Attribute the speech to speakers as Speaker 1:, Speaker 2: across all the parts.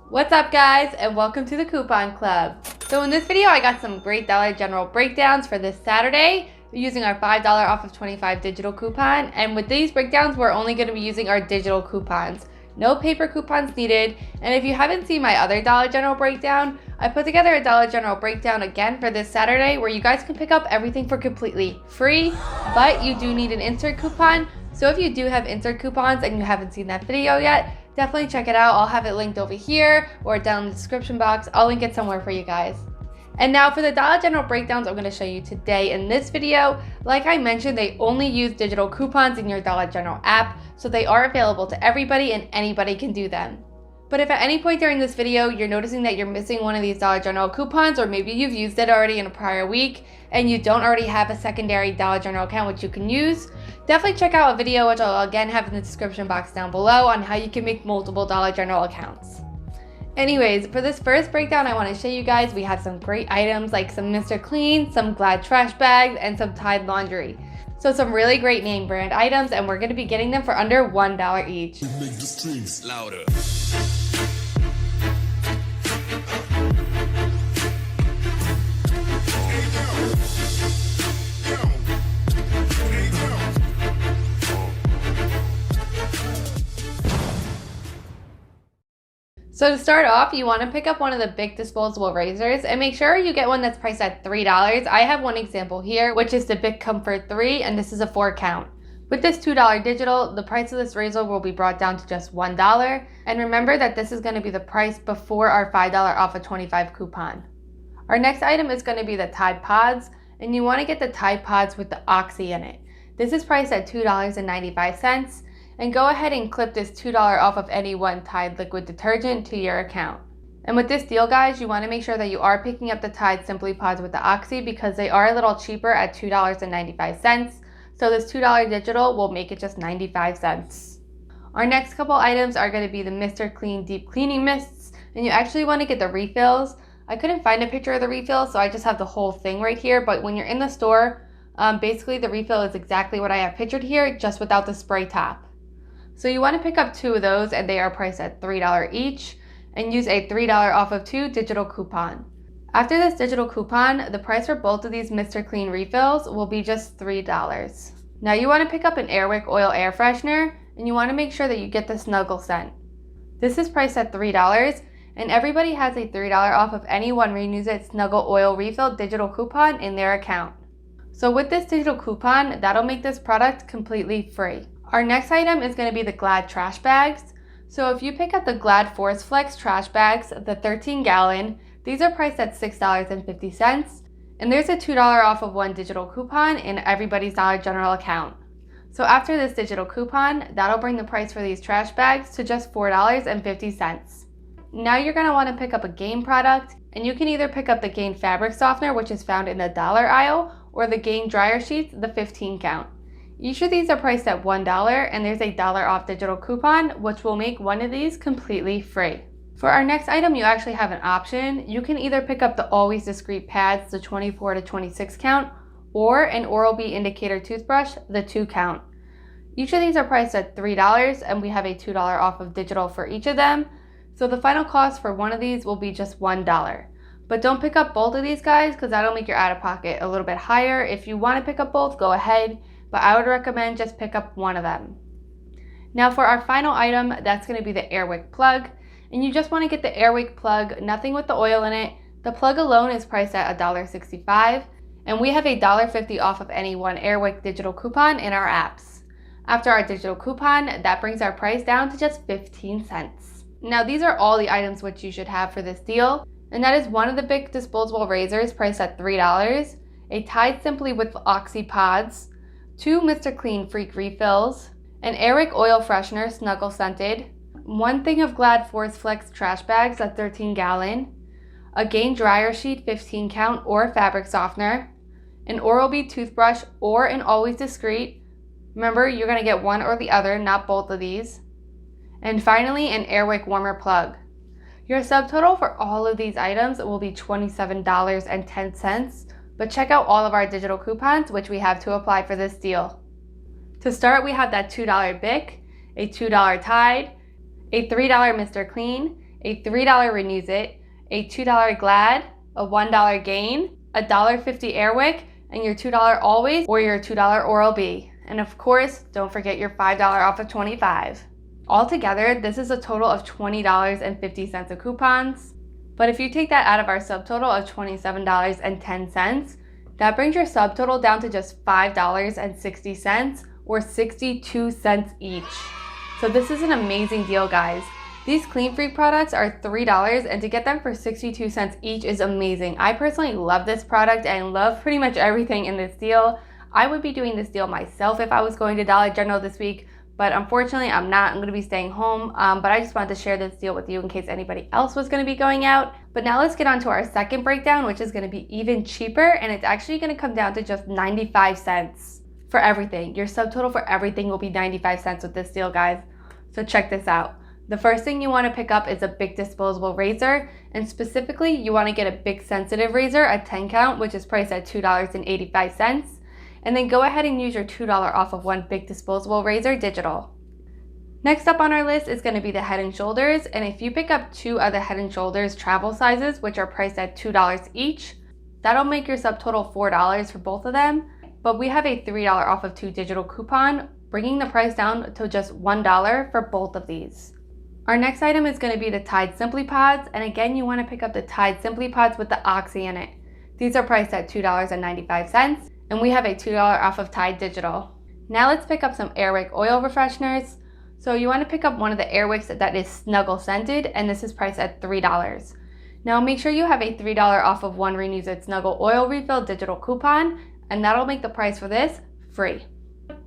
Speaker 1: What's up guys, and welcome to the Coupon Club. So in this video I got some great Dollar General breakdowns for this Saturday using our $5 off of 25 digital coupon, and with these breakdowns we're only going to be using our digital coupons. No paper coupons needed. And if you haven't seen my other Dollar General breakdown, I put together a Dollar General breakdown again for this Saturday where you guys can pick up everything for completely free, but you do need an insert coupon. So if you do have insert coupons and you haven't seen that video yet, definitely check it out. I'll have it linked over here or down in the description box. I'll link it somewhere for you guys. And now for the Dollar General breakdowns I'm going to show you today in this video. Like I mentioned, they only use digital coupons in your Dollar General app, so they are available to everybody and anybody can do them. But if at any point during this video you're noticing that you're missing one of these Dollar General coupons, or maybe you've used it already in a prior week and you don't already have a secondary Dollar General account which you can use, definitely check out a video which I'll again have in the description box down below on how you can make multiple Dollar General accounts. Anyways, for this first breakdown I want to show you guys, we have some great items like some Mr. Clean, some Glad trash bags, and some Tide laundry. So some really great name brand items, and we're going to be getting them for under $1 each.
Speaker 2: We make the streams louder.
Speaker 1: So to start off, you want to pick up one of the Bic Disposable Razors and make sure you get one that's priced at $3. I have one example here, which is the Bic Comfort 3, and this is a 4 count. With this $2 digital, the price of this razor will be brought down to just $1. And remember that this is going to be the price before our $5 off of 25 coupon. Our next item is going to be the Tide Pods, and you want to get the Tide Pods with the Oxy in it. This is priced at $2.95. And go ahead and clip this $2 off of any one Tide liquid detergent to your account. And with this deal guys, you want to make sure that you are picking up the Tide Simply Pods with the Oxy because they are a little cheaper at $2.95. So this $2 digital will make it just 95 cents. Our next couple items are going to be the Mr. Clean Deep Cleaning Mists, and you actually want to get the refills. I couldn't find a picture of the refill, so I just have the whole thing right here, but when you're in the store, basically the refill is exactly what I have pictured here, just without the spray top. So you want to pick up 2 of those, and they are priced at $3 each, and use a $3 off of 2 digital coupon. After this digital coupon, the price for both of these Mr. Clean refills will be just $3. Now you want to pick up an Airwick oil air freshener, and you want to make sure that you get the Snuggle scent. This is priced at $3, and everybody has a $3 off of any One Renews It Snuggle oil refill digital coupon in their account. So with this digital coupon, that'll make this product completely free. Our next item is going to be the Glad trash bags. So if you pick up the Glad Force Flex trash bags, the 13-gallon, these are priced at $6.50, and there's a $2 off of 1 digital coupon in everybody's Dollar General account. So after this digital coupon, that'll bring the price for these trash bags to just $4.50. Now you're going to want to pick up a Gain product, and you can either pick up the Gain fabric softener, which is found in the dollar aisle, or the Gain dryer sheets, the 15 count. Each of these are priced at $1, and there's a $1 off digital coupon, which will make one of these completely free. For our next item, you actually have an option. You can either pick up the Always Discreet pads, the 24 to 26 count, or an Oral-B indicator toothbrush, the 2 count. Each of these are priced at $3, and we have a $2 off of digital for each of them. So the final cost for one of these will be just $1. But don't pick up both of these guys because that'll make your out-of-pocket a little bit higher. If you want to pick up both, go ahead. But I would recommend just pick up one of them. Now for our final item, that's going to be the Airwick plug. And you just want to get the Airwick plug, nothing with the oil in it. The plug alone is priced at $1.65. And we have a $1.50 off of any one Airwick digital coupon in our apps. After our digital coupon, that brings our price down to just 15 cents. Now these are all the items which you should have for this deal. And that is one of the Bic Disposable Razors priced at $3. A Tide Simply with Oxy Pods. 2 Mr. Clean Freak refills, an Airwick oil freshener snuggle scented, 1 thing of Glad Force Flex trash bags at 13-gallon, a Gain dryer sheet 15 count or fabric softener, an Oral-B toothbrush or an Always Discreet. Remember, you're going to get one or the other, not both of these. And finally, an Airwick warmer plug. Your subtotal for all of these items will be $27.10. But check out all of our digital coupons, which we have to apply for this deal. To start, we have that $2 Bic, a $2 Tide, a $3 Mr. Clean, a $3 Renews It, a $2 Glad, a $1 Gain, a $1.50 Airwick, and your $2 Always or your $2 Oral-B. And of course, don't forget your $5 off of 25. Altogether, this is a total of $20.50 of coupons. But if you take that out of our subtotal of $27.10, that brings your subtotal down to just $5.60 or 62 cents each. So this is an amazing deal, guys. These Clean Freak products are $3, and to get them for 62 cents each is amazing. I personally love this product and love pretty much everything in this deal. I would be doing this deal myself if I was going to Dollar General this week, but unfortunately I'm not. I'm going to be staying home, but I just wanted to share this deal with you in case anybody else was going to be going out. But now let's get on to our second breakdown, which is going to be even cheaper, and it's actually going to come down to just 95 cents for everything. Your subtotal for everything will be 95 cents with this deal, guys. So check this out. The first thing you want to pick up is a Bic Disposable Razor, and specifically you want to get a Bic Sensitive Razor, a 10 count, which is priced at $2.85. And then go ahead and use your $2 off of one Bic Disposable Razor digital. Next up on our list is going to be the Head & Shoulders, and if you pick up two of the Head & Shoulders travel sizes, which are priced at $2 each, that'll make your subtotal $4 for both of them. But we have a $3 off of 2 digital coupon, bringing the price down to just $1 for both of these. Our next item is going to be the Tide Simply Pods, and again you want to pick up the Tide Simply Pods with the Oxy in it. These are priced at $2.95, and we have a $2 off of Tide Digital. Now let's pick up some Airwick oil refresheners. So you want to pick up one of the Airwicks that is Snuggle scented, and this is priced at $3. Now make sure you have a $3 off of one Renews It Snuggle oil refill digital coupon, and that'll make the price for this free.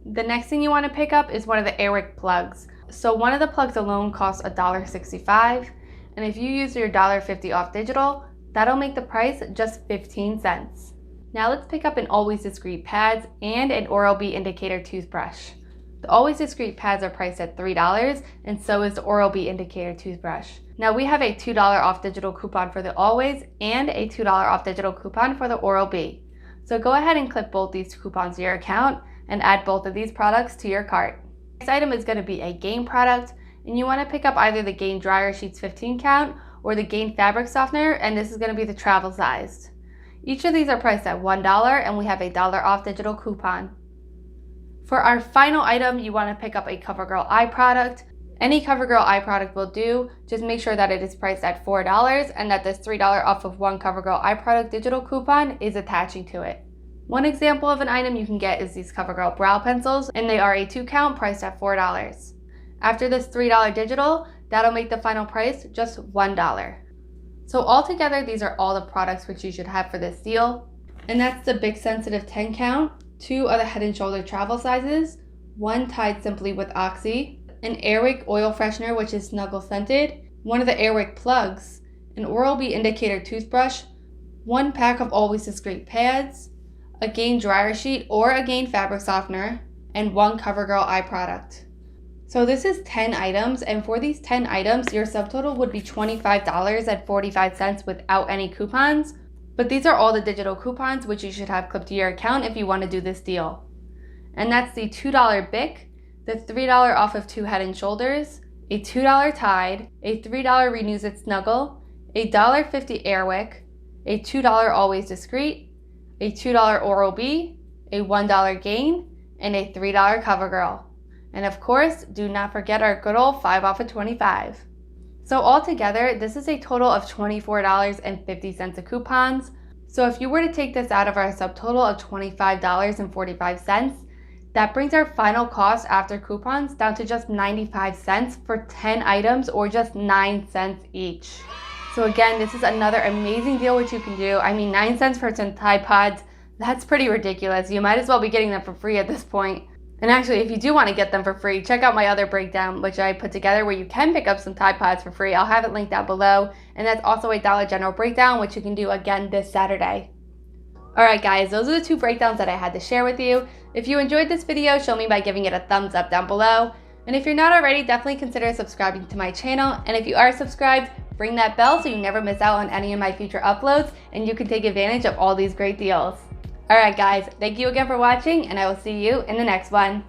Speaker 1: The next thing you want to pick up is one of the Airwick plugs. So one of the plugs alone costs $1.65, and if you use your $1.50 off digital, that'll make the price just 15 cents. Now let's pick up an Always Discreet pads and an Oral-B indicator toothbrush. The Always Discreet pads are priced at $3, and so is the Oral-B indicator toothbrush. Now we have a $2 off digital coupon for the Always and a $2 off digital coupon for the Oral-B. So go ahead and clip both these coupons to your account and add both of these products to your cart. Next item is going to be a Gain product, and you want to pick up either the Gain Dryer Sheets 15 count or the Gain Fabric Softener, and this is going to be the travel sized. Each of these are priced at $1, and we have a $1 off digital coupon. For our final item, you want to pick up a COVERGIRL eye product. Any COVERGIRL eye product will do. Just make sure that it is priced at $4 and that this $3 off of one COVERGIRL eye product digital coupon is attaching to it. One example of an item you can get is these COVERGIRL brow pencils, and they are a 2 count priced at $4. After this $3 digital, that'll make the final price just $1. So altogether, these are all the products which you should have for this deal. And that's the Bic Sensitive 10 count, 2 of the Head & Shoulder travel sizes, 1 Tide Simply with Oxy, an Airwick oil freshener which is Snuggle scented, 1 of the Airwick plugs, an Oral-B indicator toothbrush, 1 pack of Always Discreet pads, a Gain dryer sheet or a Gain fabric softener, and 1 COVERGIRL eye product. So this is 10 items, and for these 10 items, your subtotal would be $25.45 without any coupons. But these are all the digital coupons which you should have clipped to your account if you want to do this deal. And that's the $2 Bic, the $3 off of 2 Head & Shoulders, a $2 Tide, a $3 Renews It Snuggle, a $1.50 Airwick, a $2 Always Discreet, a $2 Oral-B, a $1 Gain, and a $3 COVERGIRL. And of course, do not forget our good old 5 off of 25. So altogether, this is a total of $24.50 of coupons. So if you were to take this out of our subtotal of $25.45, that brings our final cost after coupons down to just 95 cents for 10 items, or just 9 cents each. So again, this is another amazing deal which you can do. I mean, 9 cents for some Tide Pods, that's pretty ridiculous. You might as well be getting them for free at this point. And actually, if you do want to get them for free, check out my other breakdown, which I put together where you can pick up some Tide Pods for free. I'll have it linked down below. And that's also a Dollar General breakdown, which you can do again this Saturday. Alright guys, those are the 2 breakdowns that I had to share with you. If you enjoyed this video, show me by giving it a thumbs up down below. And if you're not already, definitely consider subscribing to my channel. And if you are subscribed, ring that bell so you never miss out on any of my future uploads and you can take advantage of all these great deals. Alright guys, thank you again for watching, and I will see you in the next one.